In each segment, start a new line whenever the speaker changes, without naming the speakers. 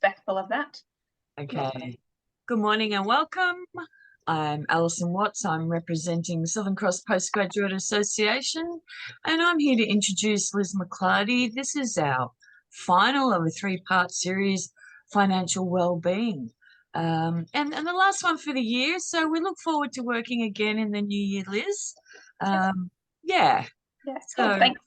respectful of that.
Okay. Good morning and welcome. I'm Alison Watts. I'm representing Southern Cross Postgraduate Association, and I'm here to introduce Liz McLardy. This is our final of a three-part series, Financial Wellbeing, and the last one for the year. So we look forward to working again in the new year, Liz. Yeah.
Cool. Thanks.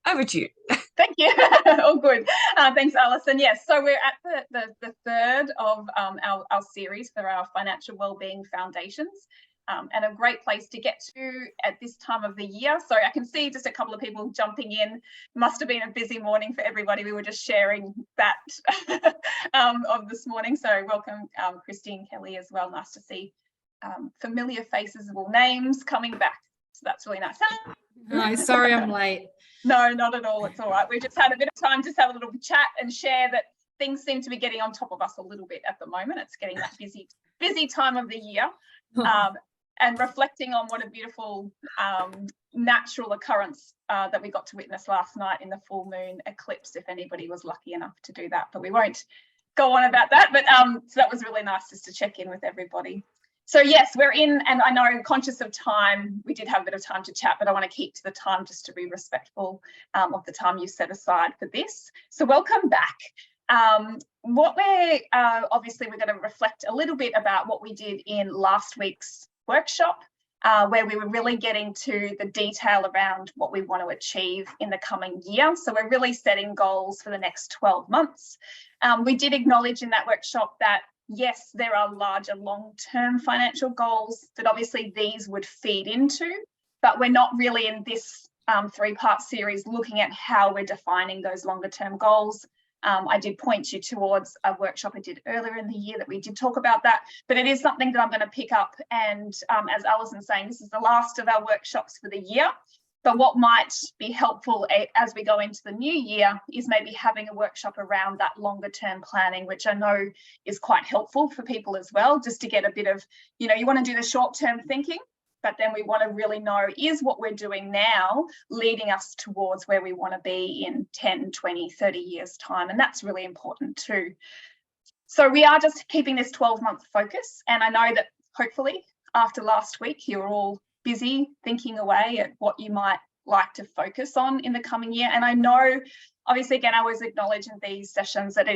Over to you.
Thank you. All good. Thanks, Alison. Yes, so we're at the third of our series for our Financial Wellbeing Foundations, and a great place to get to at this time of the year. So I can see just a couple of people jumping in. Must have been a busy morning for everybody. We were just sharing that of this morning. So welcome, Christine, Kelly as well. Nice to see familiar faces or names coming back. So that's really nice.
Hi, sorry I'm late.
No, not at all. It's all right. We just had a bit of time to have a little chat and share that things seem to be getting on top of us a little bit at the moment. It's getting that busy time of the year, and reflecting on what a beautiful natural occurrence that we got to witness last night in the full moon eclipse, if anybody was lucky enough to do that. But we won't go on about that. But so that was really nice just to check in with everybody. So yes, we're in, and I know, conscious of time, we did have a bit of time to chat, but I want to keep to the time just to be respectful of the time you set aside for this. So welcome back. What we're obviously we're going to reflect a little bit about what we did in last week's workshop, where we were really getting to the detail around what we want to achieve in the coming year. So we're really setting goals for the next 12 months. We did acknowledge in that workshop that yes, there are larger long-term financial goals that obviously these would feed into, but we're not really in this three-part series looking at how we're defining those longer-term goals. I did point you towards a workshop I did earlier in the year that we did talk about that, but it is something that I'm going to pick up. And as Alison's saying, this is the last of our workshops for the year. But what might be helpful as we go into the new year is maybe having a workshop around that longer term planning, which I know is quite helpful for people as well, just to get a bit of, you know, you want to do the short term thinking, but then we want to really know, is what we're doing now leading us towards where we want to be in 10, 20, 30 years time? And that's really important too. So we are just keeping this 12-month focus. And I know that hopefully after last week, you're all busy thinking away at what you might like to focus on in the coming year. And I know, obviously, again, I always acknowledge in these sessions that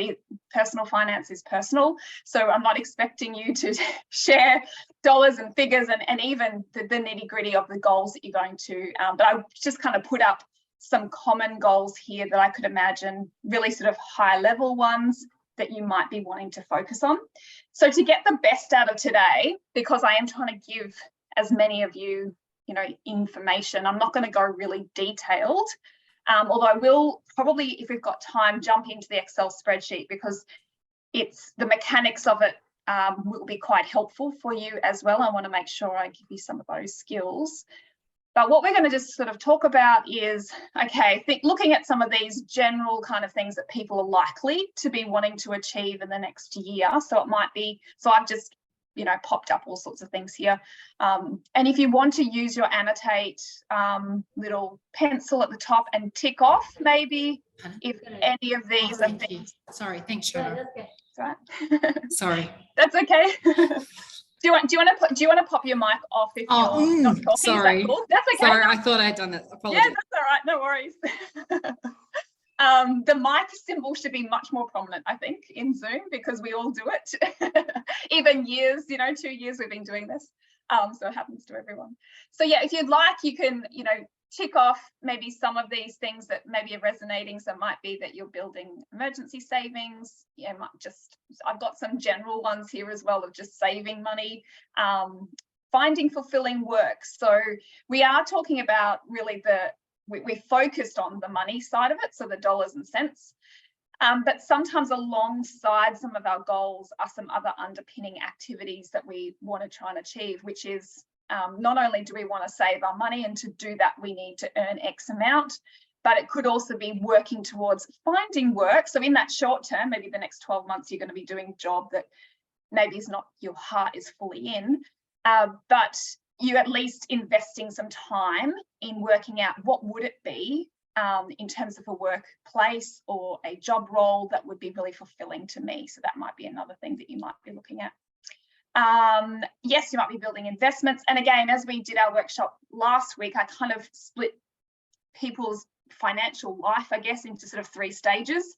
personal finance is personal. So I'm not expecting you to share dollars and figures and even the nitty gritty of the goals that you're going to, but I just kind of put up some common goals here that I could imagine, really sort of high level ones that you might be wanting to focus on. So to get the best out of today, because I am trying to give as many of you, information, I'm not going to go really detailed, although I will probably, if we've got time, jump into the Excel spreadsheet, because it's the mechanics of it will be quite helpful for you as well. I want to make sure I give you some of those skills. But what we're going to just sort of talk about is, okay, looking at some of these general kind of things that people are likely to be wanting to achieve in the next year. So it might be, so I've just popped up all sorts of things here. And if you want to use your annotate little pencil at the top and tick off, maybe if any of these are things.
Sorry, thanks, Shona.
Yeah, that's right.
Sorry.
That's okay. Do you want to pop your mic off if you're not talking?
Sorry.
Is that cool? That's okay.
Sorry, I thought I had done that. Apologies.
Yeah, that's all right. No worries. The mic symbol should be much more prominent, I think, in Zoom, because we all do it. Even years, 2 years we've been doing this. So it happens to everyone. So yeah, if you'd like, you can, tick off maybe some of these things that maybe are resonating. So it might be that you're building emergency savings. Yeah, I've got some general ones here as well of just saving money. Finding fulfilling work. So we are talking about really we focused on the money side of it, so the dollars and cents. But sometimes alongside some of our goals are some other underpinning activities that we want to try and achieve, which is not only do we want to save our money, and to do that we need to earn X amount, but it could also be working towards finding work. So in that short term, maybe the next 12 months, you're going to be doing a job that maybe is not your heart is fully in, but you at least investing some time in working out what would it be in terms of a workplace or a job role that would be really fulfilling to me. So that might be another thing that you might be looking at. Yes, you might be building investments. And again, as we did our workshop last week, I kind of split people's financial life, I guess, into sort of 3 stages.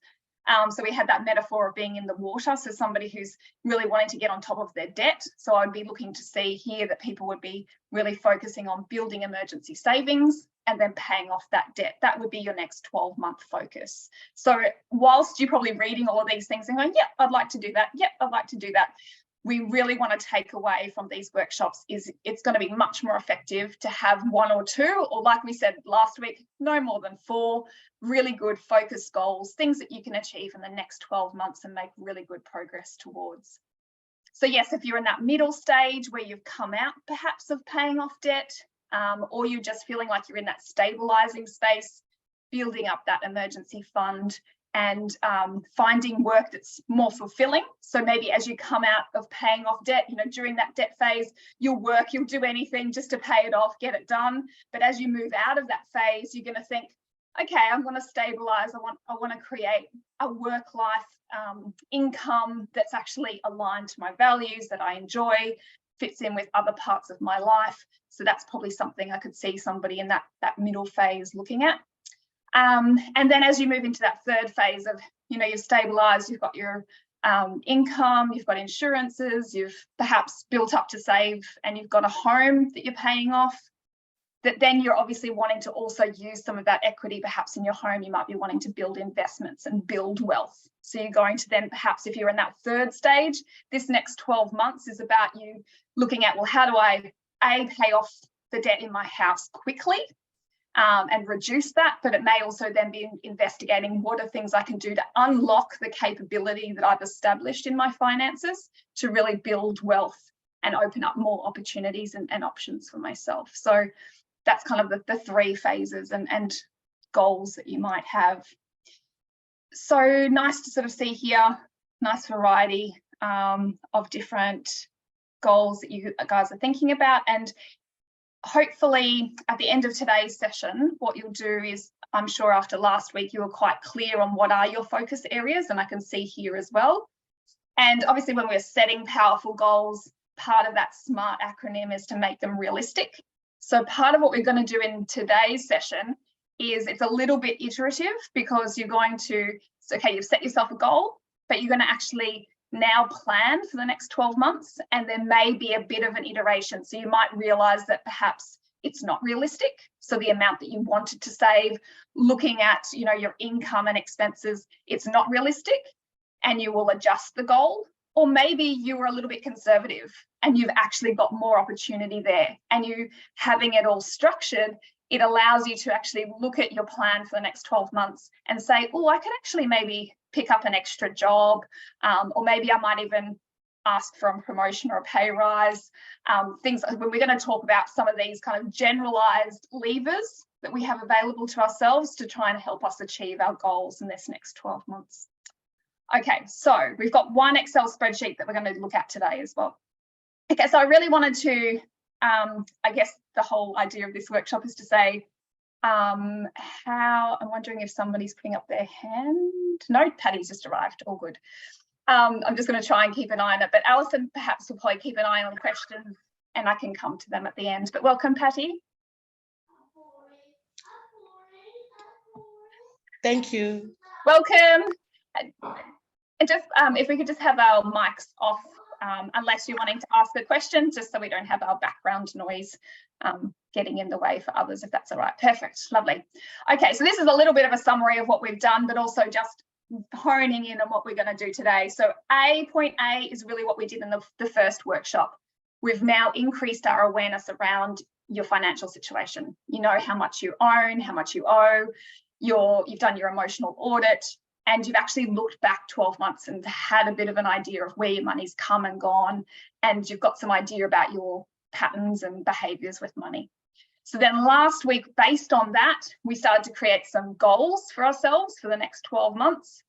So we had that metaphor of being in the water. So somebody who's really wanting to get on top of their debt. So I'd be looking to see here that people would be really focusing on building emergency savings and then paying off that debt. That would be your next 12-month focus. So whilst you're probably reading all of these things and going, yep, I'd like to do that. Yep, I'd like to do that. We really want to take away from these workshops is it's going to be much more effective to have 1 or 2, or like we said last week, no more than 4 really good focused goals, things that you can achieve in the next 12 months and make really good progress towards. So yes, if you're in that middle stage where you've come out perhaps of paying off debt, or you're just feeling like you're in that stabilizing space, building up that emergency fund, and finding work that's more fulfilling. So maybe as you come out of paying off debt, you know, during that debt phase, you'll work, you'll do anything just to pay it off, get it done. But as you move out of that phase, you're going to think, okay, I'm going to stabilize. I want to create a work-life income that's actually aligned to my values, that I enjoy, fits in with other parts of my life. So that's probably something I could see somebody in that middle phase looking at. And then as you move into that 3rd phase of, you know, you've stabilized, you've got your income, you've got insurances, you've perhaps built up to save, and you've got a home that you're paying off, that then you're obviously wanting to also use some of that equity perhaps in your home. You might be wanting to build investments and build wealth. So you're going to then perhaps, if you're in that 3rd stage, this next 12 months is about you looking at, well, how do I pay off the debt in my house quickly? And reduce that, but it may also then be investigating what are things I can do to unlock the capability that I've established in my finances to really build wealth and open up more opportunities and options for myself. So that's kind of the 3 phases and goals that you might have. So nice to sort of see here, nice variety of different goals that you guys are thinking about. And hopefully at the end of today's session, what you'll do is, I'm sure after last week, you were quite clear on what are your focus areas, and I can see here as well. And obviously when we're setting powerful goals, part of that SMART acronym is to make them realistic. So part of what we're going to do in today's session is it's a little bit iterative, because you're going to, okay, you've set yourself a goal, but you're going to actually now plan for the next 12 months, and there may be a bit of an iteration. So you might realize that perhaps it's not realistic. So the amount that you wanted to save, looking at, you know, your income and expenses, it's not realistic, and you will adjust the goal. Or maybe you were a little bit conservative and you've actually got more opportunity there, and you having it all structured, it allows you to actually look at your plan for the next 12 months and say, oh, I could actually maybe pick up an extra job, or maybe I might even ask for a promotion or a pay rise. Things when we're going to talk about some of these kind of generalized levers that we have available to ourselves to try and help us achieve our goals in this next 12 months. Okay, so we've got one Excel spreadsheet that we're going to look at today as well. Okay, so I really wanted to, I guess the whole idea of this workshop is to say, I'm wondering if somebody's putting up their hand. No, Patty's just arrived, all good. I'm just going to try and keep an eye on it, but Alison perhaps will probably keep an eye on questions and I can come to them at the end. But welcome, Patty.
Thank you.
Welcome. And just if we could just have our mics off, unless you're wanting to ask a question, just so we don't have our background noise getting in the way for others, if that's all right. Perfect, lovely. Okay, so this is a little bit of a summary of what we've done, but also just honing in on what we're going to do today. So point A is really what we did in the first workshop. We've now increased our awareness around your financial situation. You know how much you own, how much you owe, you've done your emotional audit, and you've actually looked back 12 months and had a bit of an idea of where your money's come and gone, and you've got some idea about your patterns and behaviours with money. So then last week, based on that, we started to create some goals for ourselves for the next 12 months,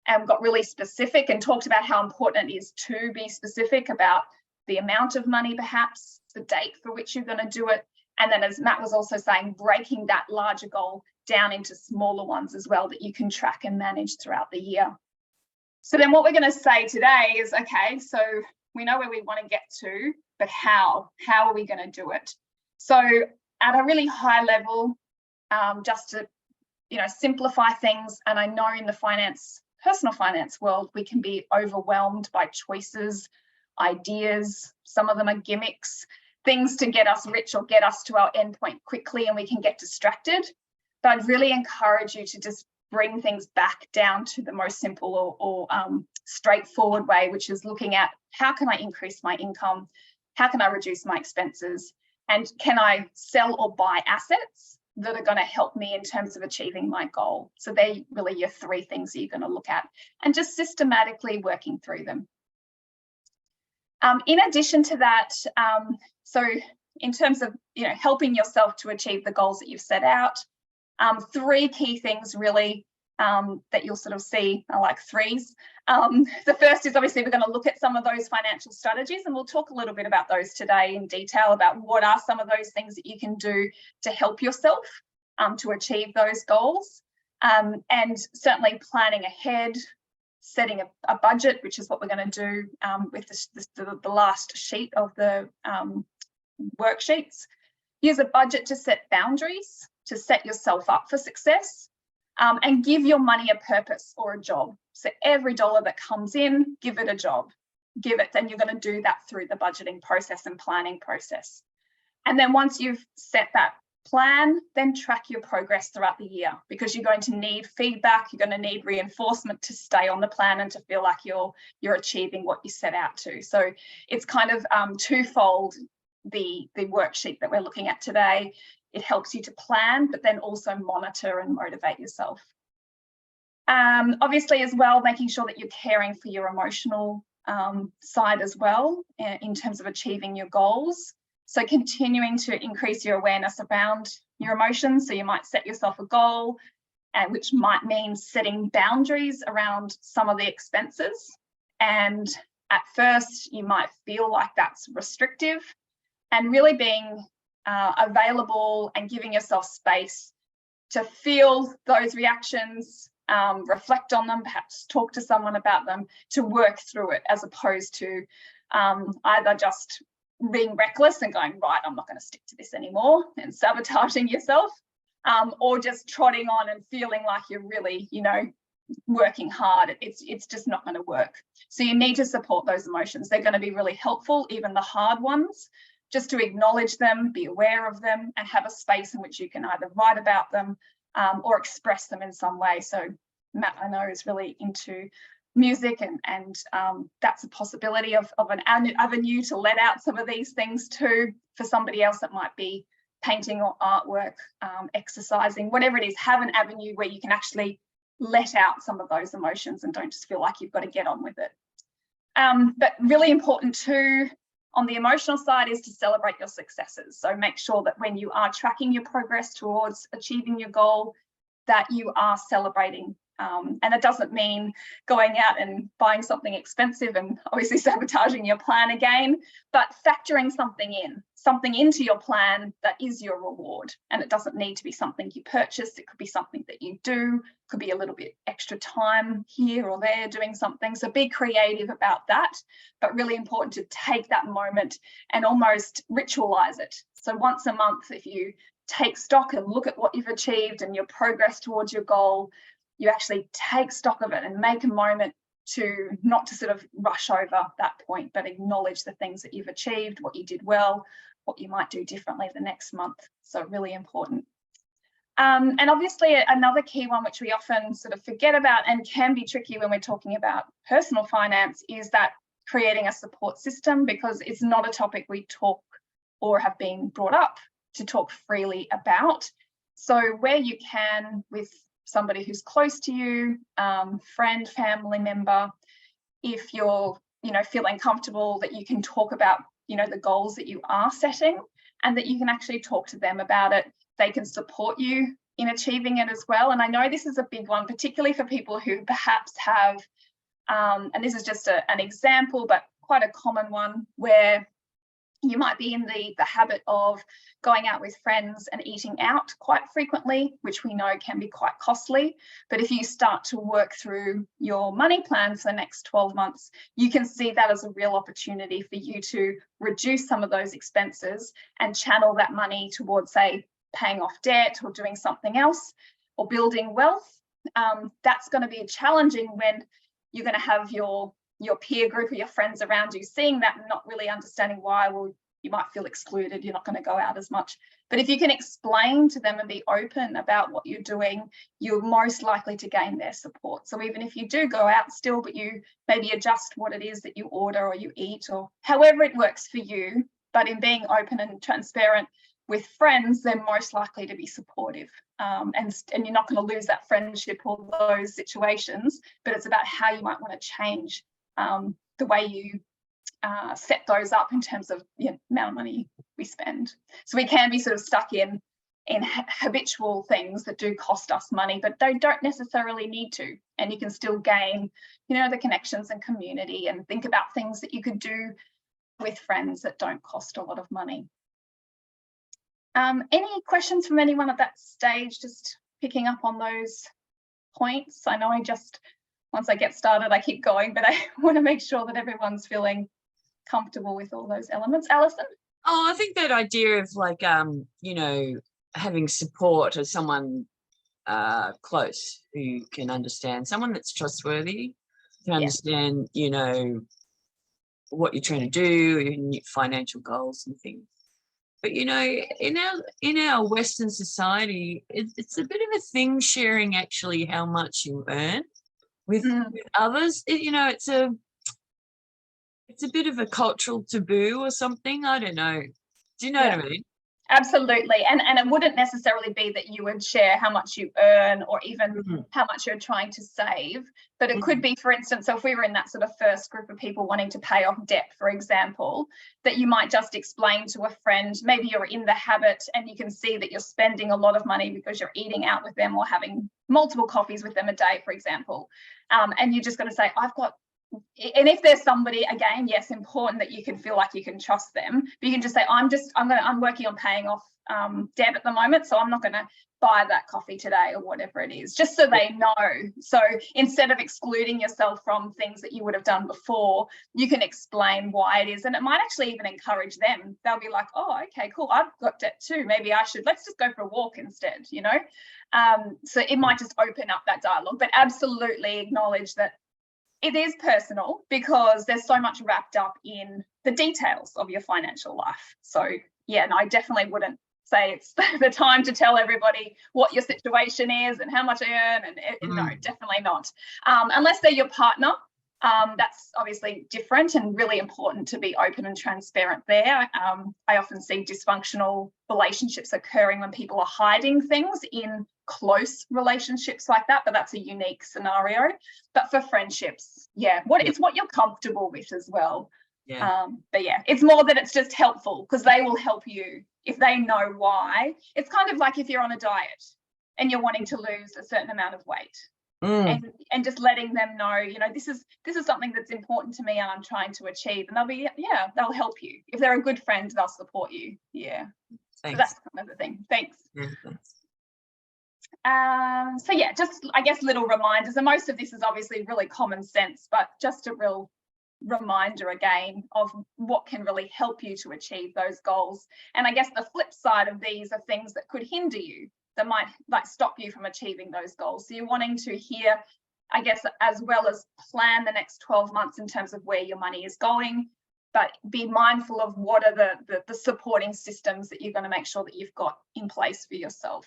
and got really specific and talked about how important it is to be specific about the amount of money, perhaps the date for which you're going to do it. And then, as Matt was also saying, breaking that larger goal down into smaller ones as well that you can track and manage throughout the year. So then what we're going to say today is, okay, so we know where we want to get to, but how are we going to do it? So at a really high level, just to, simplify things, and I know in the personal finance world, we can be overwhelmed by choices, ideas, some of them are gimmicks, things to get us rich or get us to our endpoint quickly, and we can get distracted. But I'd really encourage you to just bring things back down to the most simple or straightforward way, which is looking at how can I increase my income? How can I reduce my expenses? And can I sell or buy assets that are going to help me in terms of achieving my goal? So they're really your three things that you're going to look at, and just systematically working through them. In addition to that, so in terms of helping yourself to achieve the goals that you've set out, three key things really that you'll sort of see are like threes. The first is obviously we're going to look at some of those financial strategies, and we'll talk a little bit about those today in detail about what are some of those things that you can do to help yourself to achieve those goals, and certainly planning ahead, setting a budget, which is what we're going to do with the last sheet of the worksheets. Use a budget to set boundaries, to set yourself up for success, and give your money a purpose or a job. So every dollar that comes in, give it a job, and you're going to do that through the budgeting process and planning process. And then once you've set that plan, then track your progress throughout the year, because you're going to need feedback, you're going to need reinforcement to stay on the plan and to feel like you're achieving what you set out to. So it's kind of twofold, the worksheet that we're looking at today. It helps you to plan, but then also monitor and motivate yourself. Obviously as well, making sure that you're caring for your emotional side as well in terms of achieving your goals. So continuing to increase your awareness around your emotions. So you might set yourself a goal, which might mean setting boundaries around some of the expenses. And at first you might feel like that's restrictive, and really being available and giving yourself space to feel those reactions, reflect on them, perhaps talk to someone about them, to work through it, as opposed to either just being reckless and going, right, I'm not going to stick to this anymore, and sabotaging yourself, or just trotting on and feeling like you're really, working hard. It's just not going to work. So you need to support those emotions. They're going to be really helpful, even the hard ones, just to acknowledge them, be aware of them, and have a space in which you can either write about them or express them in some way. So Matt, I know, is really into music, and that's a possibility of an avenue to let out some of these things too. For somebody else, it might be painting or artwork, exercising, whatever it is. Have an avenue where you can actually let out some of those emotions and don't just feel like you've got to get on with it. But really important too, on the emotional side, is to celebrate your successes. So make sure that when you are tracking your progress towards achieving your goal, that you are celebrating. And it doesn't mean going out and buying something expensive and obviously sabotaging your plan again, but factoring something into your plan that is your reward. And it doesn't need to be something you purchase. It could be something that you do, could be a little bit extra time here or there doing something. So be creative about that, but really important to take that moment and almost ritualize it. So once a month, if you take stock and look at what you've achieved and your progress towards your goal, you actually take stock of it and make a moment to not to sort of rush over that point, but acknowledge the things that you've achieved, what you did well, what you might do differently the next month. So really important. And obviously another key one, which we often sort of forget about and can be tricky when we're talking about personal finance, is that creating a support system, because it's not a topic we talk or have been brought up to talk freely about. So where you can, with somebody who's close to you, friend, family member, if you're, feeling comfortable, that you can talk about, the goals that you are setting, and that you can actually talk to them about it. They can support you in achieving it as well. And I know this is a big one, particularly for people who perhaps have, and this is just an example, but quite a common one, where You might be in the habit of going out with friends and eating out quite frequently, which we know can be quite costly. But if you start to work through your money plan for the next 12 months, you can see that as a real opportunity for you to reduce some of those expenses and channel that money towards, say, paying off debt or doing something else or building wealth. That's going to be challenging when you're going to have your peer group or your friends around you seeing that and not really understanding why. Well, you might feel excluded, you're not going to go out as much. But if you can explain to them and be open about what you're doing, you're most likely to gain their support. So even if you do go out still, but you maybe adjust what it is that you order or you eat or however it works for you, but in being open and transparent with friends, they're most likely to be supportive. And you're not going to lose that friendship or those situations, but it's about how you might want to change the way you set those up in terms of the amount of money we spend. So we can be sort of stuck in habitual things that do cost us money, but they don't necessarily need to. And you can still gain, the connections and community and think about things that you could do with friends that don't cost a lot of money. Any questions from anyone at that stage, just picking up on those points? I know once I get started, I keep going, but I want to make sure that everyone's feeling comfortable with all those elements. Alison?
Oh, I think that idea of like, having support of someone close who can understand, someone that's trustworthy, can understand, what you're trying to do, your financial goals and things. But, in our Western society, it's a bit of a thing sharing actually how much you earn with others. It's a bit of a cultural taboo or something. I don't know. Do you know what I mean?
Absolutely. And it wouldn't necessarily be that you would share how much you earn or even how much you're trying to save. But it could be, for instance, so if we were in that sort of first group of people wanting to pay off debt, for example, that you might just explain to a friend, maybe you're in the habit and you can see that you're spending a lot of money because you're eating out with them or having multiple coffees with them a day, for example. And you're just going to say, and if there's somebody, again, yes, important that you can feel like you can trust them, but you can just say, I'm working on paying off debt at the moment, so I'm not going to buy that coffee today or whatever it is, just so they know. So instead of excluding yourself from things that you would have done before, you can explain why it is, and it might actually even encourage them. They'll be like, oh, okay, cool, I've got debt too, maybe let's just go for a walk instead, so it might just open up that dialogue. But absolutely acknowledge that it is personal because there's so much wrapped up in the details of your financial life. So yeah, no, I definitely wouldn't say it's the time to tell everybody what your situation is and how much I earn. And no, definitely not. Unless they're your partner, that's obviously different and really important to be open and transparent there. I often see dysfunctional relationships occurring when people are hiding things in close relationships like that, but that's a unique scenario. But for friendships, it's what you're comfortable with as well. But it's more that it's just helpful because they will help you if they know why. It's kind of like if you're on a diet and you're wanting to lose a certain amount of weight. And just letting them know, this is something that's important to me and I'm trying to achieve, and they'll help you. If they're a good friend, they'll support you. Thanks. So that's kind of the thing. Thanks. Just I guess little reminders, and most of this is obviously really common sense, but just a real reminder again of what can really help you to achieve those goals. And I guess the flip side of these are things that could hinder you, that might stop you from achieving those goals. So you're wanting to hear, I guess, as well as plan the next 12 months in terms of where your money is going, but be mindful of what are the supporting systems that you're going to make sure that you've got in place for yourself.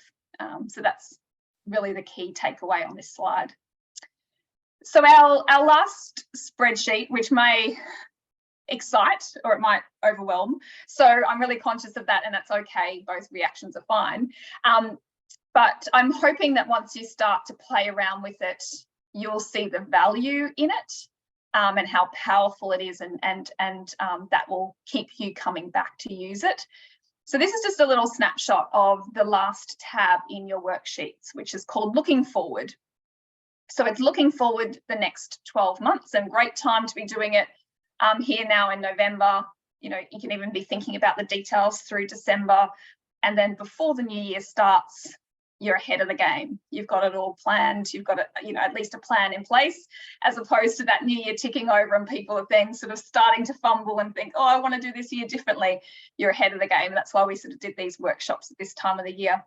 So that's really the key takeaway on this slide. So our last spreadsheet, which may excite or it might overwhelm, so I'm really conscious of that, and that's okay, both reactions are fine. But I'm hoping that once you start to play around with it, you'll see the value in it and how powerful it is, and that will keep you coming back to use it. So this is just a little snapshot of the last tab in your worksheets, which is called Looking Forward. So it's looking forward the next 12 months, and great time to be doing it here now in November, you know, you can even be thinking about the details through December. And then before the new year starts, you're ahead of the game. You've got it all planned. You've got, you know, at least a plan in place, as opposed to that new year ticking over and people are then sort of starting to fumble and think, oh, I want to do this year differently. You're ahead of the game. That's why we sort of did these workshops at this time of the year.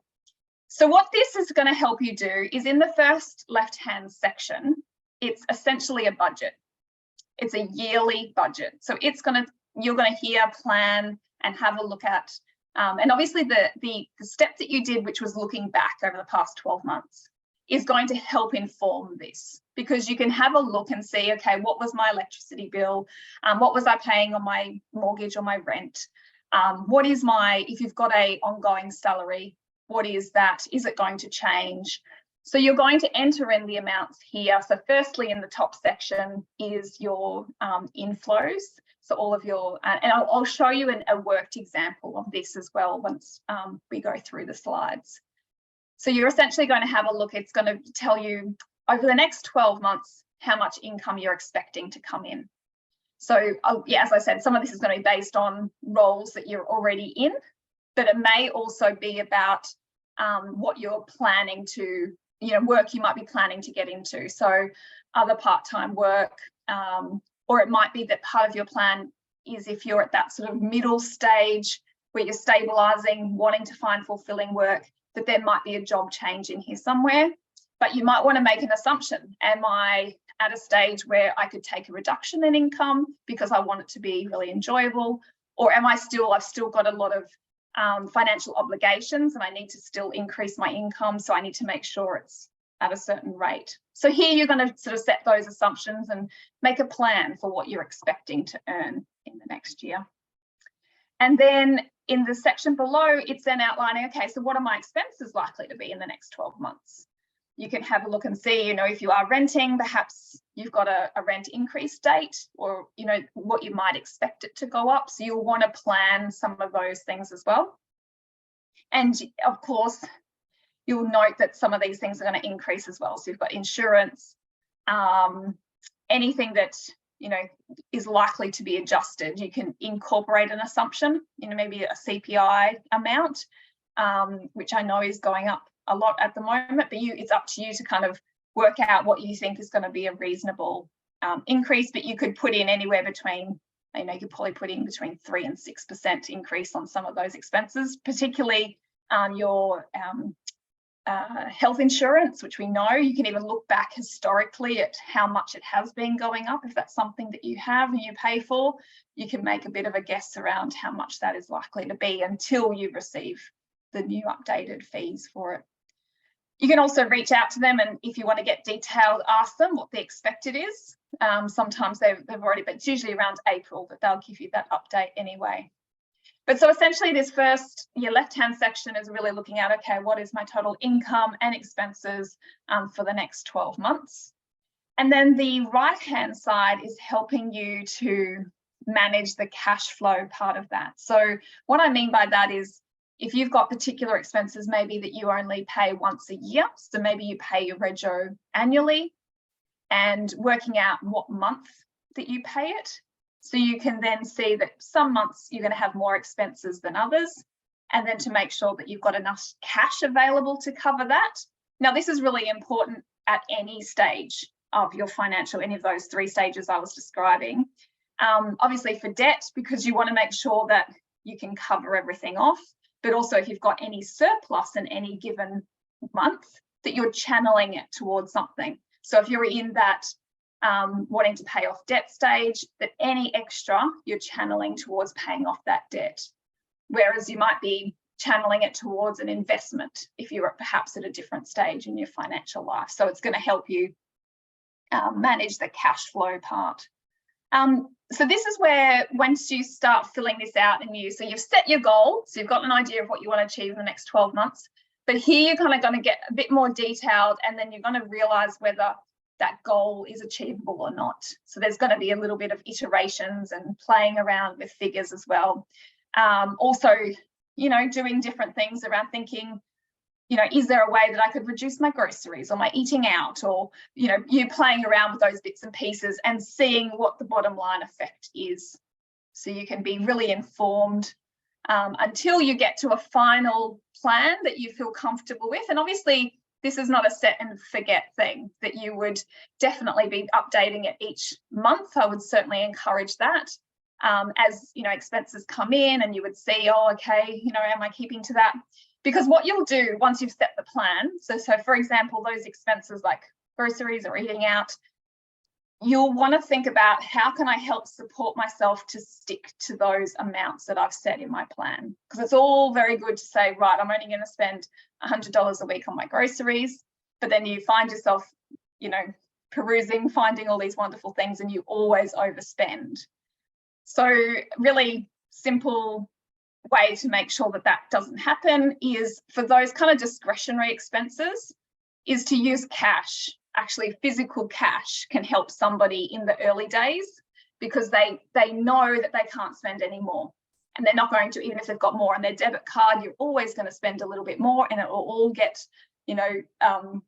So what this is going to help you do is, in the first left-hand section, it's essentially a budget. It's a yearly budget. So it's going to, you're going to hear, plan, and have a look at. And obviously the step that you did, which was looking back over the past 12 months, is going to help inform this, because you can have a look and see, okay, what was my electricity bill? What was I paying on my mortgage or my rent? What is my, if you've got a ongoing salary, what is that? Is it going to change? So you're going to enter in the amounts here. So firstly, in the top section is your inflows. So all of your, and I'll show you a worked example of this as well once we go through the slides. So you're essentially going to have a look. It's going to tell you over the next 12 months how much income you're expecting to come in. So yeah, as I said, some of this is going to be based on roles that you're already in, but it may also be about what you're planning to, you know, work you might be planning to get into. So other part-time work, or it might be that part of your plan is, if you're at that sort of middle stage where you're stabilizing, wanting to find fulfilling work, that there might be a job change in here somewhere. But you might want to make an assumption. Am I at a stage where I could take a reduction in income because I want it to be really enjoyable? Or am I still, I've still got a lot of financial obligations and I need to still increase my income, so I need to make sure it's at a certain rate. So here you're going to sort of set those assumptions and make a plan for what you're expecting to earn in the next year. And then in the section below, it's then outlining, okay, so what are my expenses likely to be in the next 12 months? You can have a look and see, you know, if you are renting, perhaps you've got a rent increase date, or, you know, what you might expect it to go up. So you'll want to plan some of those things as well. And of course, you'll note that some of these things are going to increase as well. So you've got insurance, anything that, you know, is likely to be adjusted. You can incorporate an assumption, you know, maybe a CPI amount, which I know is going up a lot at the moment, but it's up to you to kind of work out what you think is going to be a reasonable increase. But you could put in anywhere between, you know, you could probably put in between 3 and 6% increase on some of those expenses, particularly your health insurance, which we know you can even look back historically at how much it has been going up. If that's something that you have and you pay for, you can make a bit of a guess around how much that is likely to be until you receive the new updated fees for it. You can also reach out to them, and if you want to get detailed, ask them what the expected is. Sometimes they've already, but it's usually around April that they'll give you that update anyway. But so essentially this first, your left-hand section is really looking at, okay, what is my total income and expenses for the next 12 months? And then the right-hand side is helping you to manage the cash flow part of that. So what I mean by that is, if you've got particular expenses, maybe that you only pay once a year, so maybe you pay your rego annually, and working out what month that you pay it. So you can then see that some months you're going to have more expenses than others, and then to make sure that you've got enough cash available to cover that. Now, this is really important at any stage of your financial, any of those 3 stages I was describing. Obviously for debt, because you want to make sure that you can cover everything off, but also if you've got any surplus in any given month, that you're channeling it towards something. So if you're in that wanting to pay off debt stage, that any extra you're channeling towards paying off that debt. Whereas you might be channeling it towards an investment if you're perhaps at a different stage in your financial life. So it's going to help you manage the cash flow part. So this is where, once you start filling this out and so you've set your goal, so you've got an idea of what you want to achieve in the next 12 months, but here you're kind of going to get a bit more detailed, and then you're going to realize whether that goal is achievable or not. So there's going to be a little bit of iterations and playing around with figures as well. Also, you know, doing different things around thinking, you know, is there a way that I could reduce my groceries or my eating out, or, you know, you playing around with those bits and pieces and seeing what the bottom line effect is. so you can be really informed until you get to a final plan that you feel comfortable with. And obviously, this is not a set and forget thing, that you would definitely be updating it each month. I would certainly encourage that. As you know, expenses come in and you would see, oh, okay, you know, am I keeping to that? Because what you'll do once you've set the plan, so for example, those expenses like groceries or eating out, you'll want to think about, how can I help support myself to stick to those amounts that I've set in my plan? Because it's all very good to say, right, I'm only going to spend $100 a week on my groceries, but then you find yourself, you know, perusing, finding all these wonderful things, and you always overspend. So really simple way to make sure that that doesn't happen is, for those kind of discretionary expenses, is to use cash. Actually, physical cash can help somebody in the early days, because they know that they can't spend any more, and they're not going to, even if they've got more on their debit card, you're always going to spend a little bit more, and it will all get, you know,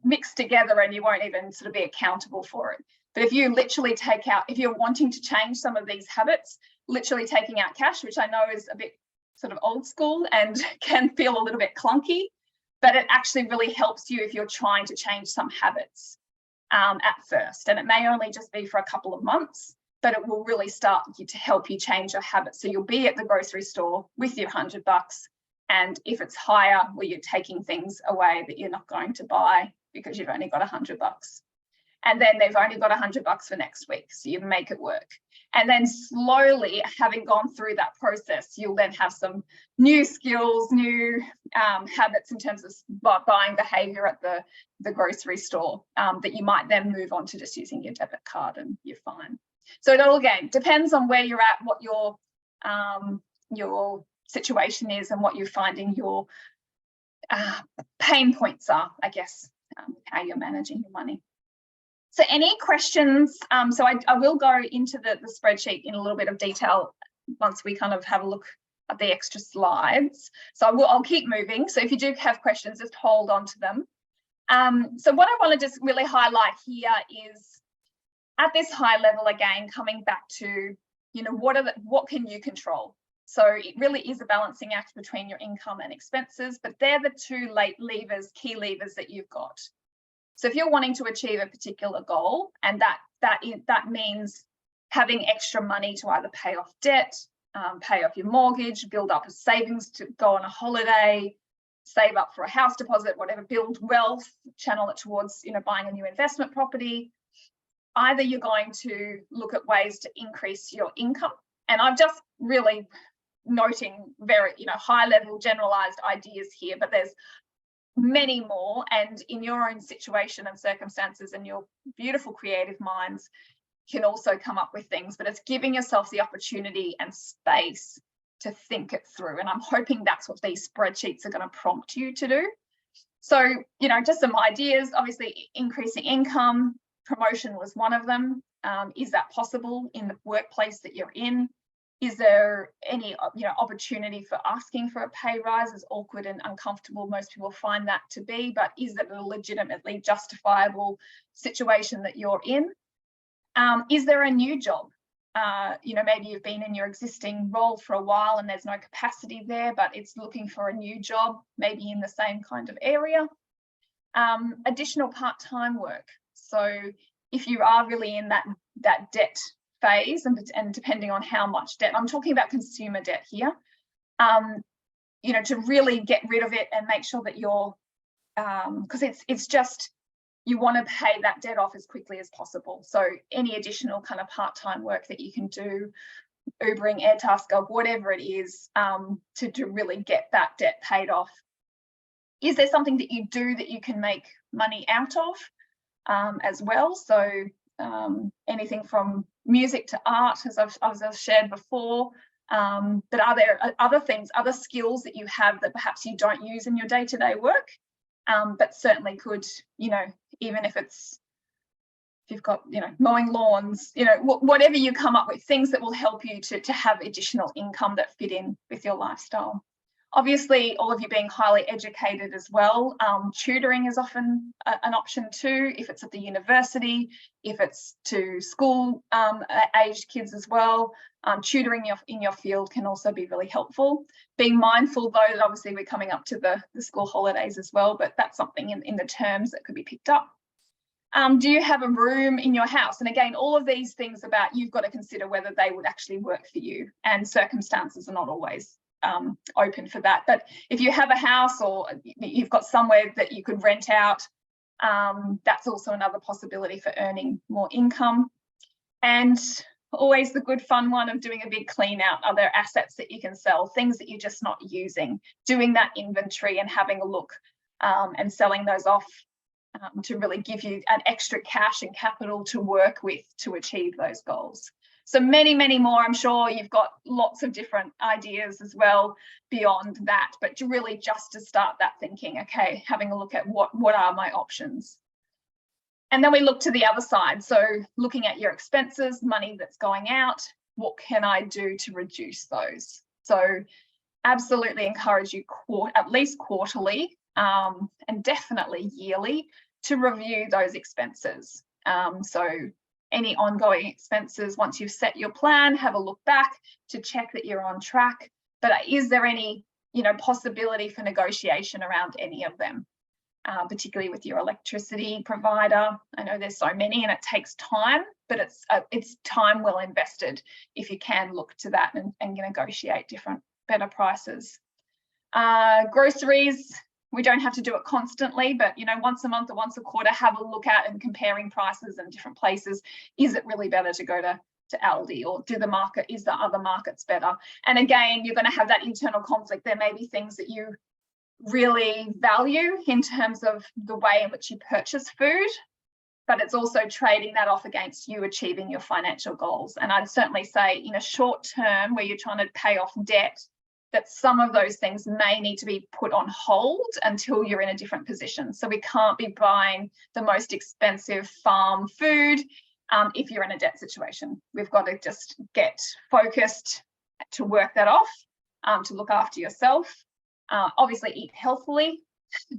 mixed together, and you won't even sort of be accountable for it. But if you literally take out, if you're wanting to change some of these habits, literally taking out cash, which I know is a bit sort of old school and can feel a little bit clunky, but it actually really helps you if you're trying to change some habits at first. And it may only just be for a couple of months, but it will really start to help you change your habits. So you'll be at the grocery store with your $100, and if it's higher, well, you're taking things away that you're not going to buy because you've only got $100. And then they've only got $100 for next week, so you make it work. And then slowly, having gone through that process, you'll then have some new skills, new habits in terms of buying behaviour at the grocery store that you might then move on to just using your debit card, and you're fine. So it all, again, depends on where you're at, what your situation is, and what you're finding your pain points are, I guess, how you're managing your money. So any questions? So I will go into the spreadsheet in a little bit of detail once we kind of have a look at the extra slides. So I'll keep moving. So if you do have questions, just hold on to them. So what I want to just really highlight here is, at this high level, again, coming back to, you know, what can you control? So it really is a balancing act between your income and expenses, but they're the two key levers that you've got. So if you're wanting to achieve a particular goal, and that means having extra money to either pay off debt, pay off your mortgage, build up a savings to go on a holiday, save up for a house deposit, whatever, build wealth, channel it towards, you know, buying a new investment property. Either you're going to look at ways to increase your income, and I'm just really noting very, you know, high level generalized ideas here, but there's many more, and in your own situation and circumstances and your beautiful creative minds can also come up with things, but it's giving yourself the opportunity and space to think it through. And I'm hoping that's what these spreadsheets are going to prompt you to do. So, you know, just some ideas. Obviously, increasing income, promotion was one of them. Is that possible in the workplace that you're in? Is there any, you know, opportunity for asking for a pay rise? As awkward and uncomfortable most people find that to be, but is it a legitimately justifiable situation that you're in? Is there a new job? You know, maybe you've been in your existing role for a while and there's no capacity there, but it's looking for a new job, maybe in the same kind of area. Additional part-time work. So if you are really in that debt phase, and depending on how much debt, I'm talking about consumer debt here, you know, to really get rid of it and make sure that you're, because it's just, you want to pay that debt off as quickly as possible. So any additional kind of part-time work that you can do, Ubering, Airtasker, whatever it is, to really get that debt paid off. Is there something that you do that you can make money out of as well? So anything from music to art, as I've shared before, but are there other things, other skills that you have that perhaps you don't use in your day-to-day work, but certainly could, you know, even if you've got, you know, mowing lawns, you know, whatever you come up with, things that will help you to have additional income that fit in with your lifestyle. Obviously, all of you being highly educated as well, tutoring is often an option too, if it's at the university, if it's to school aged kids as well. Tutoring in your field can also be really helpful. Being mindful though that obviously we're coming up to the school holidays as well, but that's something in the terms that could be picked up. Do you have a room in your house? And again, all of these things about you've got to consider whether they would actually work for you, and circumstances are not always open for that. But if you have a house or you've got somewhere that you could rent out, that's also another possibility for earning more income. And always the good fun one of doing a big clean out. Are there assets that you can sell, things that you're just not using, doing that inventory and having a look and selling those off to really give you an extra cash and capital to work with to achieve those goals. So many, many more. I'm sure you've got lots of different ideas as well beyond that, but really just to start that thinking, okay, having a look at what are my options. And then we look to the other side. So looking at your expenses, money that's going out, what can I do to reduce those? So absolutely encourage you at least quarterly and definitely yearly to review those expenses. So any ongoing expenses, once you've set your plan, have a look back to check that you're on track. But is there any, possibility for negotiation around any of them, particularly with your electricity provider? I know there's so many and it takes time, but it's time well invested if you can look to that and negotiate better prices. Groceries, we don't have to do it constantly, but once a month or once a quarter, have a look at and comparing prices in different places. Is it really better to go to Aldi, or is the other markets better? And again, you're going to have that internal conflict. There may be things that you really value in terms of the way in which you purchase food, but it's also trading that off against you achieving your financial goals. And I'd certainly say in a short term where you're trying to pay off debt, that some of those things may need to be put on hold until you're in a different position. So we can't be buying the most expensive farm food if you're in a debt situation. We've got to just get focused to work that off, to look after yourself. Obviously eat healthily,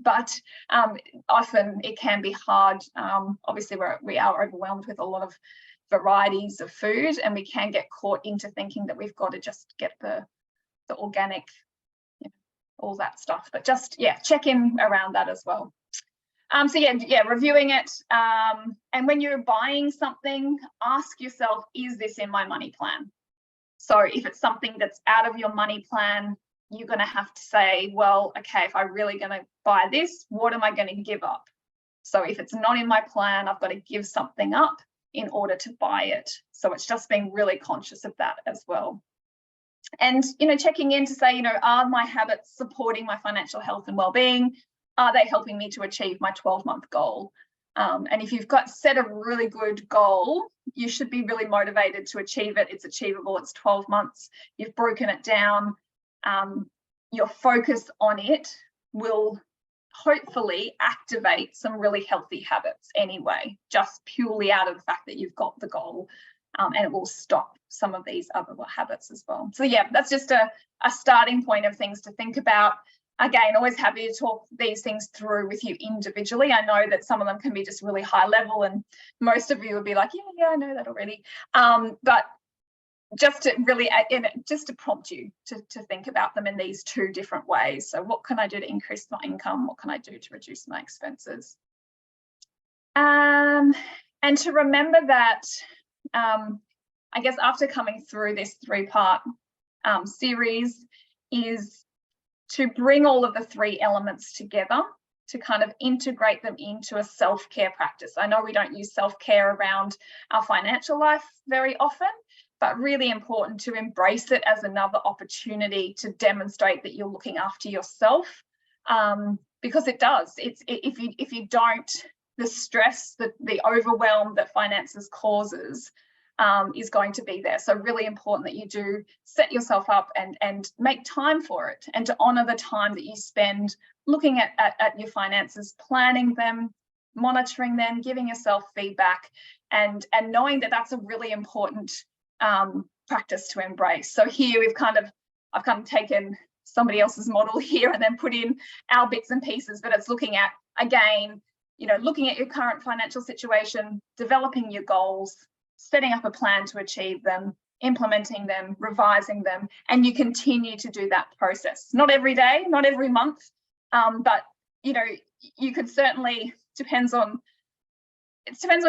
but often it can be hard. Obviously we are overwhelmed with a lot of varieties of food, and we can get caught into thinking that we've got to just get the organic, all that stuff, but just check in around that as well. So reviewing it, and when you're buying something, ask yourself, is this in my money plan? So if it's something that's out of your money plan, you're going to have to say, well, okay, if I'm really going to buy this, what am I going to give up? So if it's not in my plan, I've got to give something up in order to buy it. So it's just being really conscious of that as well. And, checking in to say, are my habits supporting my financial health and well-being? Are they helping me to achieve my 12-month goal? And if you've set a really good goal, you should be really motivated to achieve it. It's achievable. It's 12 months. You've broken it down. Your focus on it will hopefully activate some really healthy habits anyway, just purely out of the fact that you've got the goal. And it will stop some of these other habits as well. So that's just a starting point of things to think about. Again, always happy to talk these things through with you individually. I know that some of them can be just really high level, and most of you would be like, yeah, I know that already. But just to really, just to prompt you to think about them in these two different ways. So what can I do to increase my income? What can I do to reduce my expenses? And to remember that, I guess after coming through this 3-part series, is to bring all of the 3 elements together to kind of integrate them into a self-care practice. I know we don't use self-care around our financial life very often, but really important to embrace it as another opportunity to demonstrate that you're looking after yourself, because it does. If you don't, the stress, the overwhelm that finances causes is going to be there. So really important that you do set yourself up and make time for it, and to honour the time that you spend looking at your finances, planning them, monitoring them, giving yourself feedback, and knowing that that's a really important practice to embrace. So here I've kind of taken somebody else's model here and then put in our bits and pieces, but it's looking at, again, you know, looking at your current financial situation, developing your goals, setting up a plan to achieve them, implementing them, revising them, and you continue to do that process. Not every day, not every month, but, you know, you could certainly, it depends on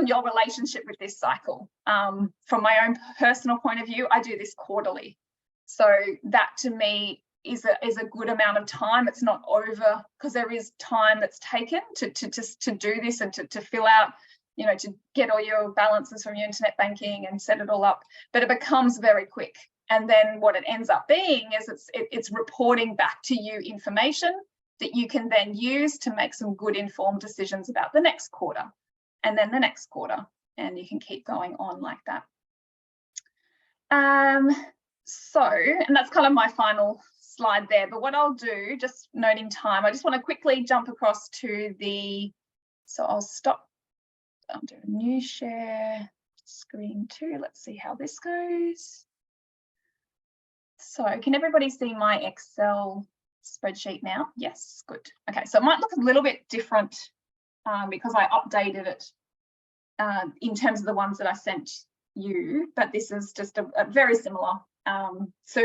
your relationship with this cycle. From my own personal point of view, I do this quarterly. So that to me is a good amount of time. It's not over, because there is time that's taken to do this and to fill out, you know, to get all your balances from your internet banking and set it all up. But it becomes very quick. And then what it ends up being is it's reporting back to you information that you can then use to make some good informed decisions about the next quarter and then the next quarter. And you can keep going on like that. So, and that's kind of my final slide there. But what I'll do, just noting time, I just want to quickly jump across to so I'll stop. I'll do a new share screen too. Let's see how this goes. So can everybody see my Excel spreadsheet now? Yes, good. Okay, so it might look a little bit different because I updated it in terms of the ones that I sent you, but this is just a very similar. So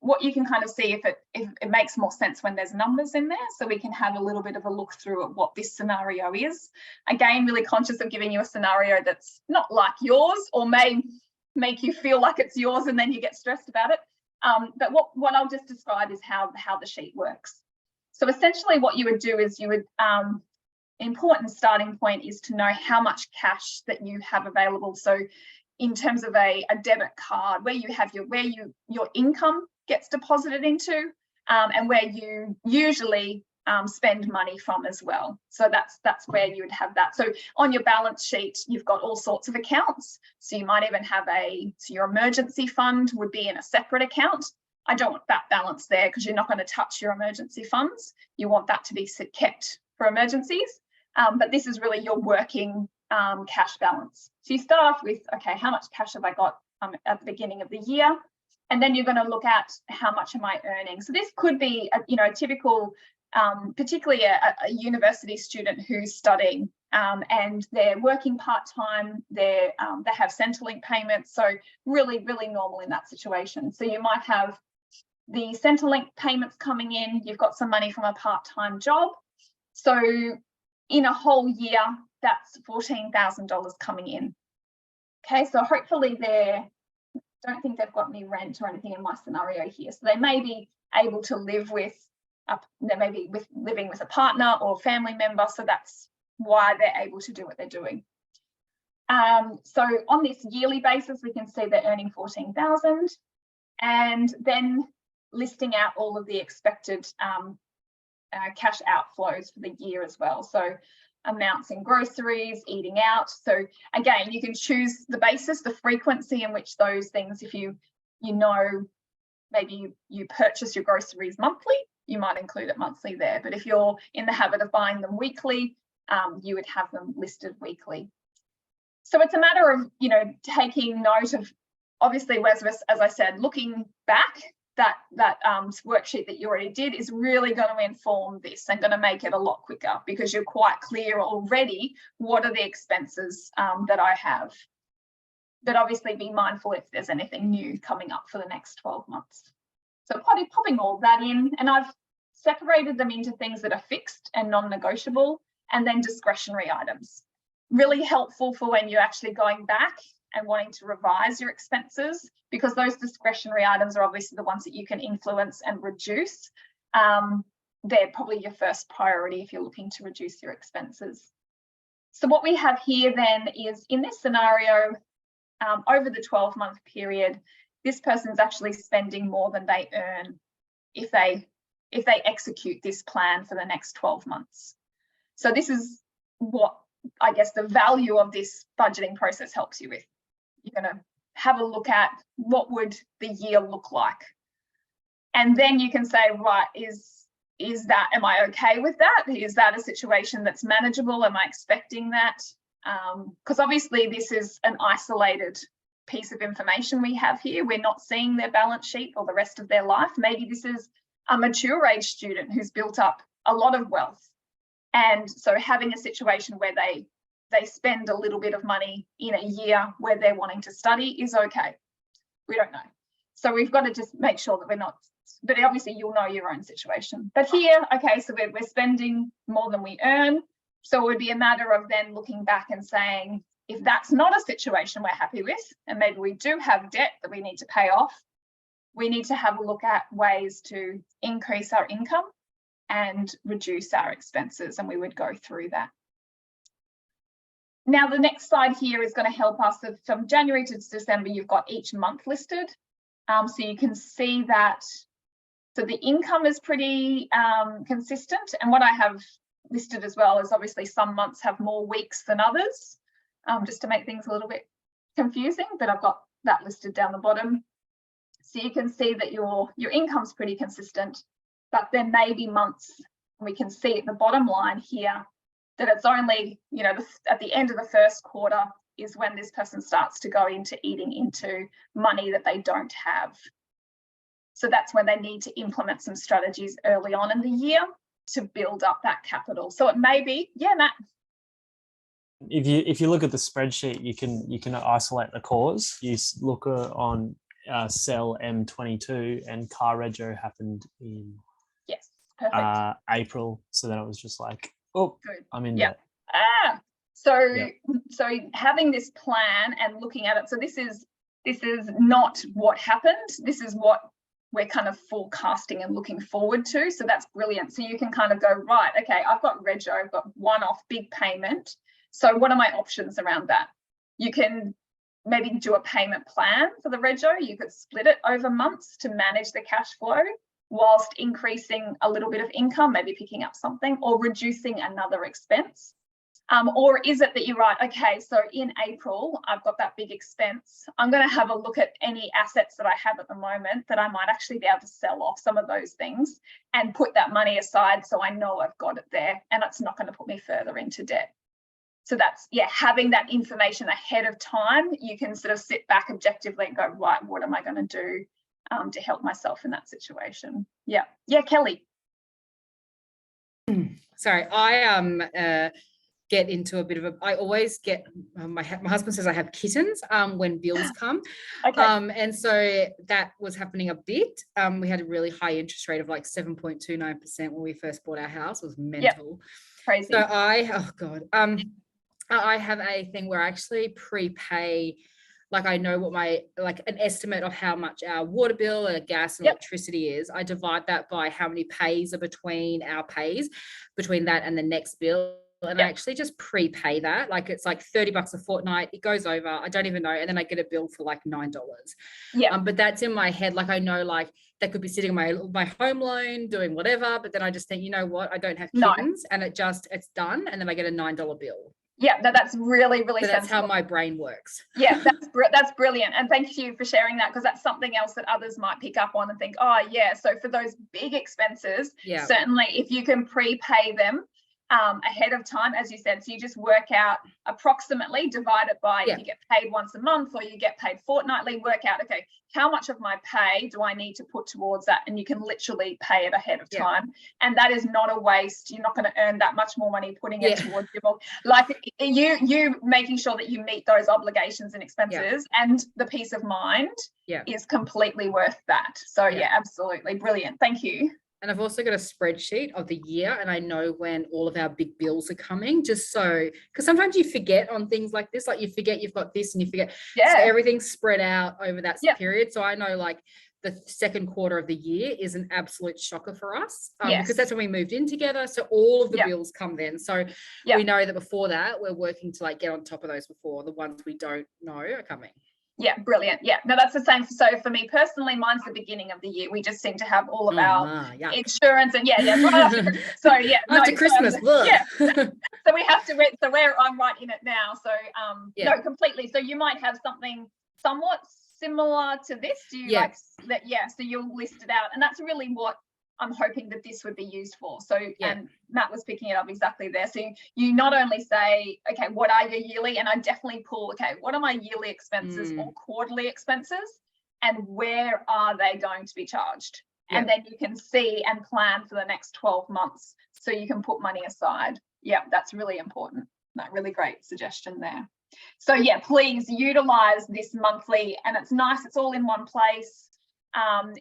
what you can kind of see if it makes more sense when there's numbers in there, so we can have a little bit of a look through at what this scenario is. Again, really conscious of giving you a scenario that's not like yours or may make you feel like it's yours and then you get stressed about it. But what I'll just describe is how the sheet works. So essentially what you would do is you would, important starting point is to know how much cash that you have available. So in terms of a debit card, where you have your income gets deposited into, and where you usually spend money from as well. So that's where you would have that. So on your balance sheet, you've got all sorts of accounts. So you might even have so your emergency fund would be in a separate account. I don't want that balance there because you're not going to touch your emergency funds. You want that to be kept for emergencies. But this is really your working cash balance. So you start off with, okay, how much cash have I got at the beginning of the year? And then you're going to look at how much am I earning. So this could be a typical, particularly a university student who's studying and they're working part-time, they have Centrelink payments, so really, really normal in that situation. So you might have the Centrelink payments coming in, you've got some money from a part-time job. So in a whole year, that's $14,000 coming in. Okay, so hopefully don't think they've got any rent or anything in my scenario here. So they may be able to live with, they may be living with a partner or family member. So that's why they're able to do what they're doing. So on this yearly basis, we can see they're earning 14,000 and then listing out all of the expected cash outflows for the year as well. So amounts in groceries, eating out. So again, you can choose the basis, the frequency in which those things, if you know, maybe you purchase your groceries monthly, you might include it monthly there. But if you're in the habit of buying them weekly, you would have them listed weekly. So it's a matter of, taking note of, obviously, as I said, looking back, that worksheet that you already did is really going to inform this and going to make it a lot quicker because you're quite clear already what are the expenses that I have. But obviously be mindful if there's anything new coming up for the next 12 months. So popping all that in, and I've separated them into things that are fixed and non-negotiable and then discretionary items. Really helpful for when you're actually going back and wanting to revise your expenses, because those discretionary items are obviously the ones that you can influence and reduce. They're probably your first priority if you're looking to reduce your expenses. So what we have here then is, in this scenario, over the 12-month period, this person's actually spending more than they earn if they execute this plan for the next 12 months. So this is what, I guess, the value of this budgeting process helps you with. You're going to have a look at what would the year look like. And then you can say, right, is that, am I okay with that? Is that a situation that's manageable? Am I expecting that? Because obviously this is an isolated piece of information we have here. We're not seeing their balance sheet or the rest of their life. Maybe this is a mature age student who's built up a lot of wealth. And so having a situation where they spend a little bit of money in a year where they're wanting to study is okay. We don't know. So we've got to just make sure that we're not, but obviously you'll know your own situation. But here, okay, so we're spending more than we earn. So it would be a matter of then looking back and saying, if that's not a situation we're happy with, and maybe we do have debt that we need to pay off, we need to have a look at ways to increase our income and reduce our expenses, and we would go through that. Now, the next slide here is going to help us. From January to December, you've got each month listed. So you can see that, so the income is pretty consistent. And what I have listed as well is obviously some months have more weeks than others, just to make things a little bit confusing, but I've got that listed down the bottom. So you can see that your income's pretty consistent, but there may be months, and we can see at the bottom line here, that it's only, you know, at the end of the first quarter is when this person starts to go into eating into money that they don't have. So that's when they need to implement some strategies early on in the year to build up that capital. So it may be, yeah, Matt.
If you look at the spreadsheet, you can isolate the cause. You look on cell M22, and car rego happened in April. So then it was just like, oh, good. I'm in debt.
So having this plan and looking at it. So this is not what happened. This is what we're kind of forecasting and looking forward to. So that's brilliant. So you can kind of go, right, okay, I've got rego, I've got one-off big payment. So what are my options around that? You can maybe do a payment plan for the rego. You could split it over months to manage the cash flow whilst increasing a little bit of income, maybe picking up something or reducing another expense. Or is it that you're right, okay, so in April, I've got that big expense. I'm going to have a look at any assets that I have at the moment that I might actually be able to sell off some of those things and put that money aside so I know I've got it there and it's not going to put me further into debt. So that's, yeah, having that information ahead of time, you can sort of sit back objectively and go, right, what am I going to do to help myself in that situation? Yeah. Yeah, Kelly.
Sorry, I get into a bit of I always get, my husband says I have kittens when bills come.
Okay.
And so that was happening a bit. We had a really high interest rate of like 7.29% when we first bought our house. It was mental.
Yep. Crazy.
So I have a thing where I actually prepay, like I know what an estimate of how much our water bill, gas and electricity is. I divide that by how many pays are between our pays, between that and the next bill. And I actually just prepay that. Like it's like $30 a fortnight. It goes over. I don't even know. And then I get a bill for like $9.
Yeah.
But that's in my head. Like I know like that could be sitting on my home loan doing whatever. But then I just think, you know what? I don't have kittens and it's done. And then I get a $9 bill.
Yeah, that's really, really
sensible. That's how my brain works.
Yeah, that's brilliant. And thank you for sharing that, because that's something else that others might pick up on and think, oh, yeah. So for those big expenses, certainly if you can prepay them ahead of time, as you said, so you just work out approximately, divide it by if you get paid once a month or you get paid fortnightly, work out, okay, how much of my pay do I need to put towards that? And you can literally pay it ahead of time. And that is not a waste. You're not going to earn that much more money putting it towards your mortgage. Like you making sure that you meet those obligations and expenses and the peace of mind is completely worth that. So absolutely brilliant. Thank you.
And I've also got a spreadsheet of the year, and I know when all of our big bills are coming, just so, because sometimes you forget on things like this, like you forget you've got this and you forget. So everything's spread out over that period. So I know like the second quarter of the year is an absolute shocker for us because that's when we moved in together. So all of the bills come then. So we know that before that, we're working to like get on top of those before the ones we don't know are coming.
Yeah, brilliant. Yeah, no, that's the same. So for me personally, mine's the beginning of the year. We just seem to have all of our insurance and right after. So
after Christmas.
So we have to wait. So I'm right in it now. So no, completely. So you might have something somewhat similar to this. Do you like that? Yeah. So you'll list it out, and that's really what I'm hoping that this would be used for. So and Matt was picking it up exactly there. So you not only say, okay, what are your yearly, and I definitely pull, okay, what are my yearly expenses or quarterly expenses, and where are they going to be charged? And then you can see and plan for the next 12 months so you can put money aside. Yeah, that's really important. That really great suggestion there. So yeah, please utilize this monthly, and it's nice, it's all in one place.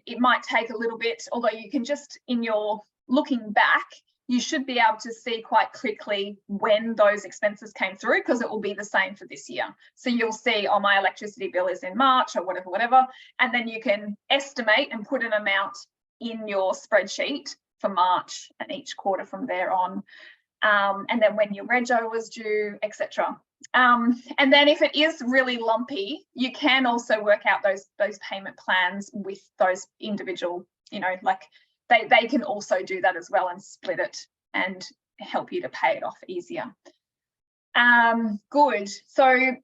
It might take a little bit, although you can just, in your looking back, you should be able to see quite quickly when those expenses came through, because it will be the same for this year. So you'll see, oh, my electricity bill is in March or whatever, and then you can estimate and put an amount in your spreadsheet for March and each quarter from there on. And then when your rego was due, etc. And then if it is really lumpy, you can also work out those payment plans with those individual, like they can also do that as well and split it and help you to pay it off easier. Good. So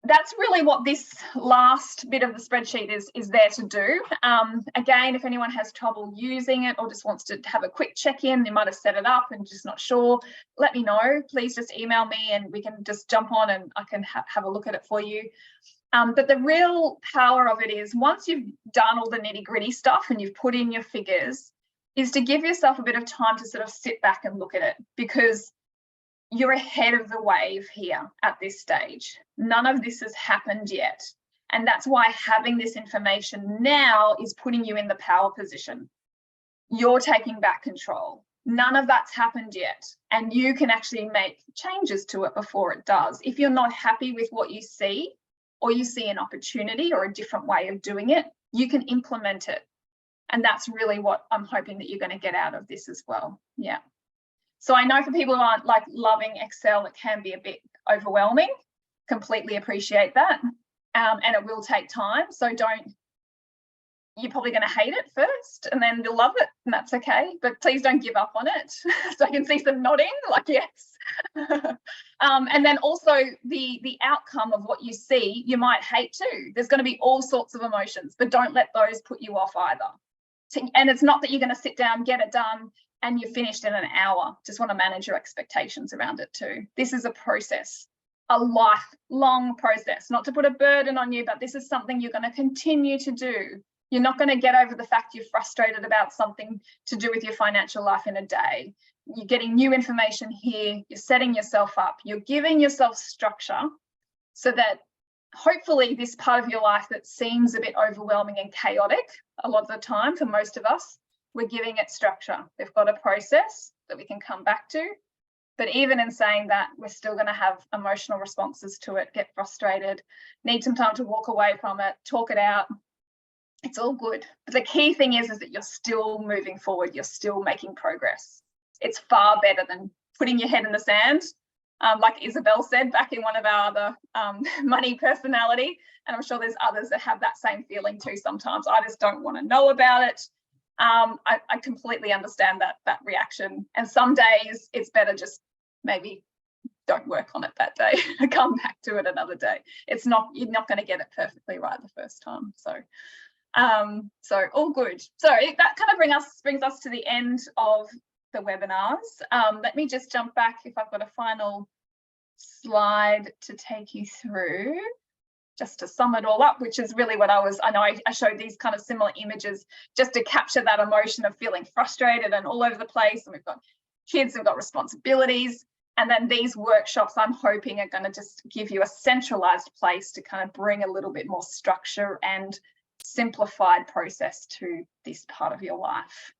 that's really what this last bit of the spreadsheet is there to do. Again, if anyone has trouble using it or just wants to have a quick check-in, they might have set it up and just not sure, let me know. Please just email me and we can just jump on and I can have a look at it for you. But the real power of it is, once you've done all the nitty-gritty stuff and you've put in your figures, is to give yourself a bit of time to sort of sit back and look at it, because you're ahead of the wave here at this stage. None of this has happened yet. And that's why having this information now is putting you in the power position. You're taking back control. None of that's happened yet. And you can actually make changes to it before it does. If you're not happy with what you see, or you see an opportunity or a different way of doing it, you can implement it. And that's really what I'm hoping that you're going to get out of this as well. Yeah. So I know for people who aren't like loving Excel, it can be a bit overwhelming. Completely appreciate that. And it will take time. So you're probably going to hate it first and then you'll love it, and that's okay. But please don't give up on it. So I can see some nodding, like yes. And then also the outcome of what you see, you might hate too. There's going to be all sorts of emotions, but don't let those put you off either. And it's not that you're going to sit down, get it done, and you're finished in an hour. Just want to manage your expectations around it too. This is a process, a lifelong process, not to put a burden on you, but this is something you're going to continue to do. You're not going to get over the fact you're frustrated about something to do with your financial life in a day. You're getting new information here. You're setting yourself up. You're giving yourself structure so that hopefully this part of your life that seems a bit overwhelming and chaotic a lot of the time for most of us, we're giving it structure. We've got a process that we can come back to. But even in saying that, we're still going to have emotional responses to it, get frustrated, need some time to walk away from it, talk it out. It's all good. But the key thing is that you're still moving forward. You're still making progress. It's far better than putting your head in the sand. Like Isabel said back in one of our other money personality, and I'm sure there's others that have that same feeling too sometimes. I just don't want to know about it. I completely understand that reaction. And some days it's better just maybe don't work on it that day. Come back to it another day. You're not going to get it perfectly right the first time. So all good. So that kind of brings us to the end of the webinars. Let me just jump back if I've got a final slide to take you through, just to sum it all up, which is really what I know I showed these kind of similar images just to capture that emotion of feeling frustrated and all over the place. And we've got kids, we've got responsibilities. And then these workshops, I'm hoping, are going to just give you a centralized place to kind of bring a little bit more structure and simplified process to this part of your life.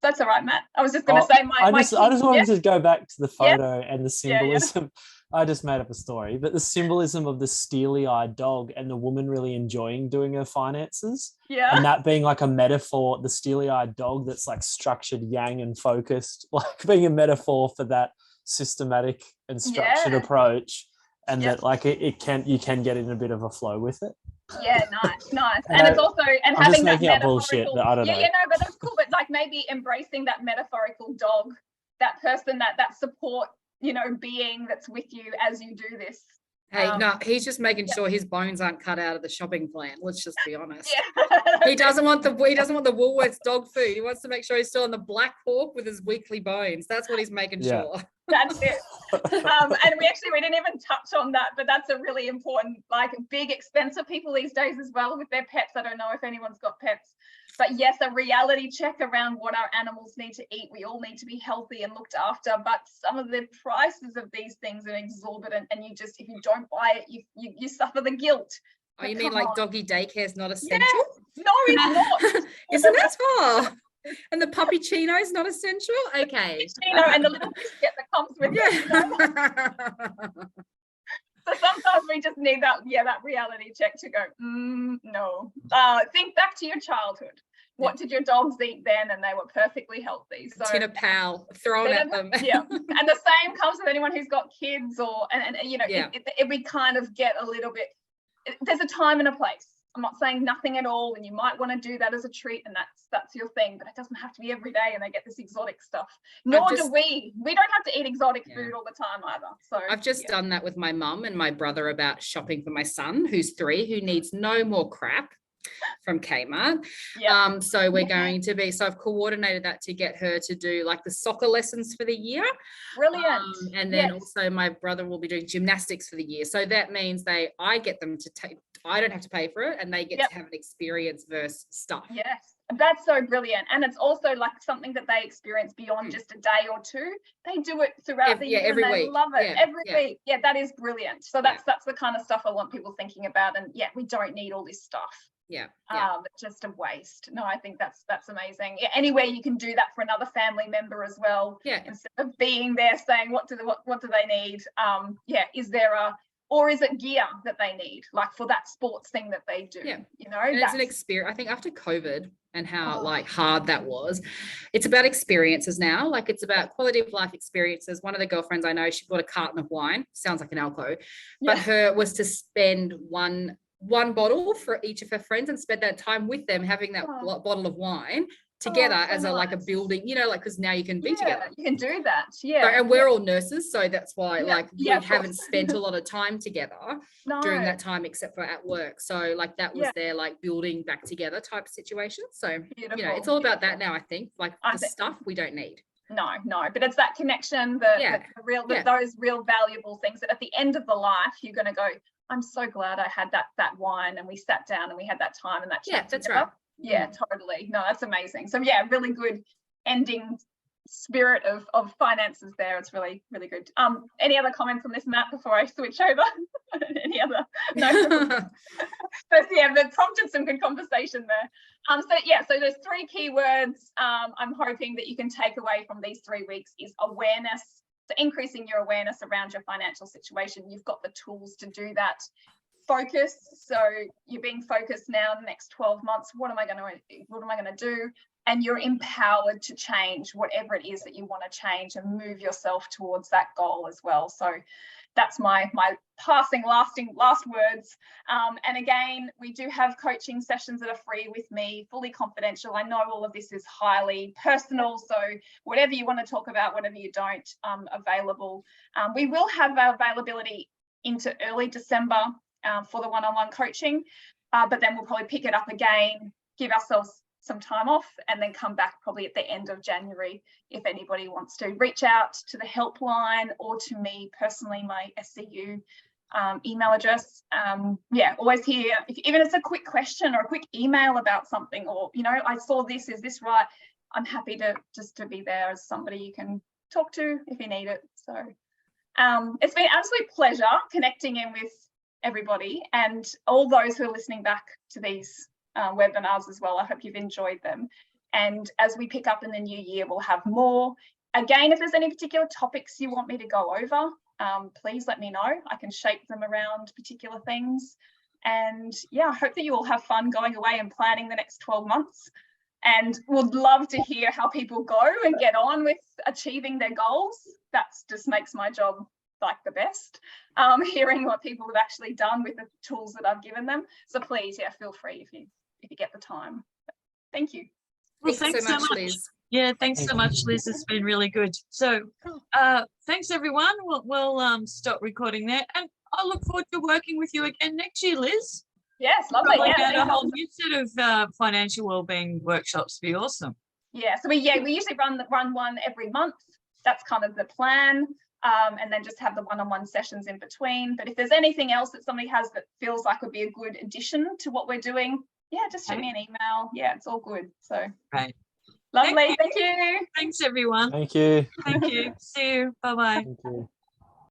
That's all right, Matt. I was just going to say
I just wanted to go back to the photo and the symbolism. Yeah. I just made up a story, but the symbolism of the steely-eyed dog and the woman really enjoying doing her finances.
Yeah.
And that being like a metaphor, the steely-eyed dog that's like structured, yang and focused, like being a metaphor for that systematic and structured approach. And that like you can get in a bit of a flow with it.
Yeah, nice. And it's also, and
I'm
having
just
that
making up bullshit, but I don't know.
Yeah, no, but that's cool. But like maybe embracing that metaphorical dog, that person, that support, being that's with you as you do this.
Hey, no, he's just making sure his bones aren't cut out of the shopping plan. Let's just be honest.
Yeah.
He doesn't want the Woolworths dog food. He wants to make sure he's still on the Black Hawk with his weekly bones. That's what he's making sure.
That's it. And we didn't even touch on that, but that's a really important, like, big expense for people these days as well with their pets. I don't know if anyone's got pets, but yes, a reality check around what our animals need to eat. We all need to be healthy and looked after, but some of the prices of these things are exorbitant, and if you don't buy it, you suffer the guilt.
Oh, you mean like doggy daycare is not essential?
Yes. No, it's not.
Isn't it? Oh. And the puppy chino is not essential? Okay.
Chino and the little biscuit that comes with it. So sometimes we just need that reality check to go, no. Think back to your childhood. What did your dogs eat then? And they were perfectly healthy. So
tin of pal thrown at them.
Yeah. And the same comes with anyone who's got kids we kind of get a little bit, there's a time and a place. I'm not saying nothing at all, and you might want to do that as a treat, and that's your thing, but it doesn't have to be every day and they get this exotic stuff. Nor do we. We don't have to eat exotic food all the time either. So
I've just done that with my mum and my brother about shopping for my son, who's 3, who needs no more crap from Kmart. So we're going to be, so I've coordinated that to get her to do like the soccer lessons for the year.
Brilliant.
And then also my brother will be doing gymnastics for the year. So that means I get them to take, I don't have to pay for it, and they get to have an experience versus stuff.
Yes, that's so brilliant. And it's also like something that they experience beyond just a day or two. They do it throughout the year,
every
and they
week.
love it every week. Yeah, that is brilliant. So that's the kind of stuff I want people thinking about. And we don't need all this stuff. Just a waste. No, I think that's amazing. Anywhere you can do that for another family member as well. Instead of being there saying what do they need? Is there or is it gear that they need, like for that sports thing that they do?
And it's an experience. I think after COVID and how like hard that was, it's about experiences now. Like it's about quality of life experiences. One of the girlfriends I know, she bought a carton of wine. Sounds like an alco, but her was to spend one bottle for each of her friends and spend that time with them having that bottle of wine together as a building, because now you can be together.
You can do that. So,
and we're all nurses, so that's why we haven't spent a lot of time together during that time except for at work. So like that was their like building back together type situation. So it's all about that now, I think. Like the stuff we don't need.
No, but it's that connection, the real those real valuable things that at the end of the life you're going to go, I'm so glad I had that wine and we sat down and we had that time and that chat.
That's
together.
right.
Yeah, totally. No, that's amazing. So really good ending spirit of finances there. It's really, really good. Any other comments on this, Matt, before I switch over? Any other? No. But that prompted some good conversation there. So there's 3 keywords I'm hoping that you can take away from these 3 weeks is awareness. So increasing your awareness around your financial situation. You've got the tools to do that. Focus. So you're being focused now in the next 12 months. What am I going to do? And you're empowered to change whatever it is that you want to change and move yourself towards that goal as well. So that's my last words. And again, we do have coaching sessions that are free with me, fully confidential. I know all of this is highly personal, so whatever you want to talk about, whatever you don't, available. We will have our availability into early December for the one-on-one coaching, but then we'll probably pick it up again, give ourselves some time off, and then come back probably at the end of January. If anybody wants to reach out to the helpline or to me personally, my SCU email address. Always here. Even if it's a quick question or a quick email about something, or I saw this, is this right? I'm happy to be there as somebody you can talk to if you need it. So it's been an absolute pleasure connecting in with everybody and all those who are listening back to these webinars as well. I hope you've enjoyed them. And as we pick up in the new year, we'll have more. Again, if there's any particular topics you want me to go over, please let me know. I can shape them around particular things. And I hope that you all have fun going away and planning the next 12 months. And would love to hear how people go and get on with achieving their goals. That just makes my job like the best, hearing what people have actually done with the tools that I've given them. So please, feel free if you get the time. Thank you.
Well, thanks so much, Liz. Yeah, thanks so much, Liz. It's been really good. So thanks, everyone. We'll stop recording there. And I look forward to working with you again next year, Liz.
Yes, lovely.
Probably
Yeah,
a whole new set of financial wellbeing workshops. Be awesome.
Yeah, so we usually run one every month. That's kind of the plan. And then just have the one-on-one sessions in between. But if there's anything else that somebody has that feels like would be a good addition to what we're doing, yeah, just shoot me an email. Yeah, it's all good. So
Right.
lovely. Thank you.
Thanks, everyone.
Thank you.
Thank you. See you. Bye-bye.
Thank you.